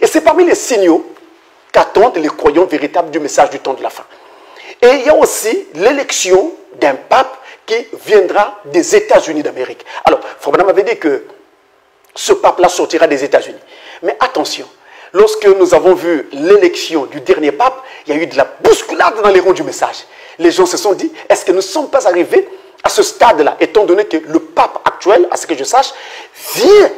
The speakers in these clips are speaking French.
Et c'est parmi les signaux qu'attendent les croyants véritables du message du temps de la fin. Et il y a aussi l'élection d'un pape qui viendra des États-Unis d'Amérique. Alors, Frère Branham avait dit que ce pape-là sortira des États-Unis. Mais attention, lorsque nous avons vu l'élection du dernier pape, il y a eu de la bousculade dans les rangs du message. Les gens se sont dit, est-ce que nous ne sommes pas arrivés à ce stade-là, étant donné que le pape actuel, à ce que je sache, vient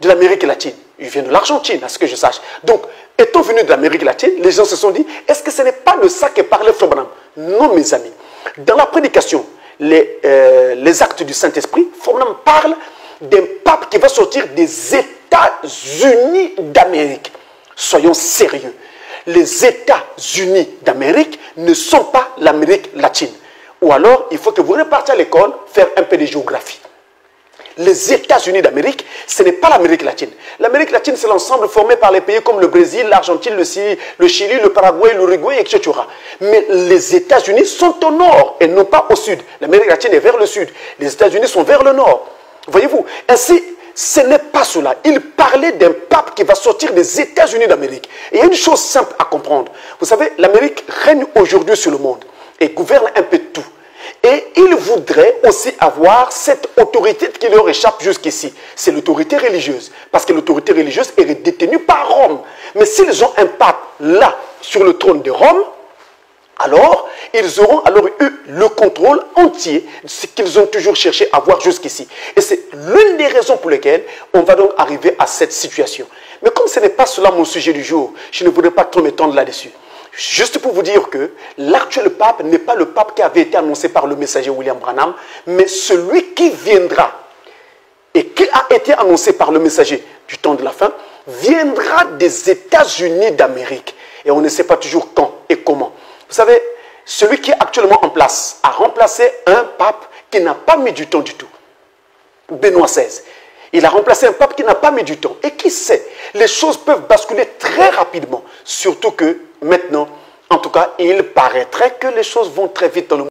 de l'Amérique latine. Il vient de l'Argentine, à ce que je sache. Donc, étant venu de l'Amérique latine, les gens se sont dit, est-ce que ce n'est pas de ça que parlait Frère Branham? Non, mes amis. Dans la prédication, les actes du Saint-Esprit, Frère Branham parle d'un pape qui va sortir des États-Unis d'Amérique. Soyons sérieux. Les États-Unis d'Amérique ne sont pas l'Amérique latine. Ou alors, il faut que vous repartiez à l'école, faire un peu de géographie. Les États-Unis d'Amérique, ce n'est pas l'Amérique latine. L'Amérique latine, c'est l'ensemble formé par les pays comme le Brésil, l'Argentine, le Chili, le Paraguay, l'Uruguay, etc. Mais les États-Unis sont au nord et non pas au sud. L'Amérique latine est vers le sud. Les États-Unis sont vers le nord. Voyez-vous? Ainsi, ce n'est pas cela. Il parlait d'un pape qui va sortir des États-Unis d'Amérique. Et il y a une chose simple à comprendre. Vous savez, l'Amérique règne aujourd'hui sur le monde et gouverne un peu tout. Et il voudrait aussi avoir cette autorité qui leur échappe jusqu'ici. C'est l'autorité religieuse. Parce que l'autorité religieuse est détenue par Rome. Mais s'ils ont un pape là, sur le trône de Rome, alors ils auront alors eu le contrôle entier de ce qu'ils ont toujours cherché à avoir jusqu'ici. Et c'est l'une des raisons pour lesquelles on va donc arriver à cette situation. Mais comme ce n'est pas cela mon sujet du jour, je ne voudrais pas trop m'étendre là-dessus. Juste pour vous dire que l'actuel pape n'est pas le pape qui avait été annoncé par le messager William Branham, mais celui qui viendra et qui a été annoncé par le messager du temps de la fin, viendra des États-Unis d'Amérique. Et on ne sait pas toujours quand et comment. Vous savez, celui qui est actuellement en place a remplacé un pape qui n'a pas mis du temps du tout. Benoît XVI. Il a remplacé un pape qui n'a pas mis du temps. Et qui sait, les choses peuvent basculer très rapidement. Surtout que maintenant, en tout cas, il paraîtrait que les choses vont très vite dans le monde.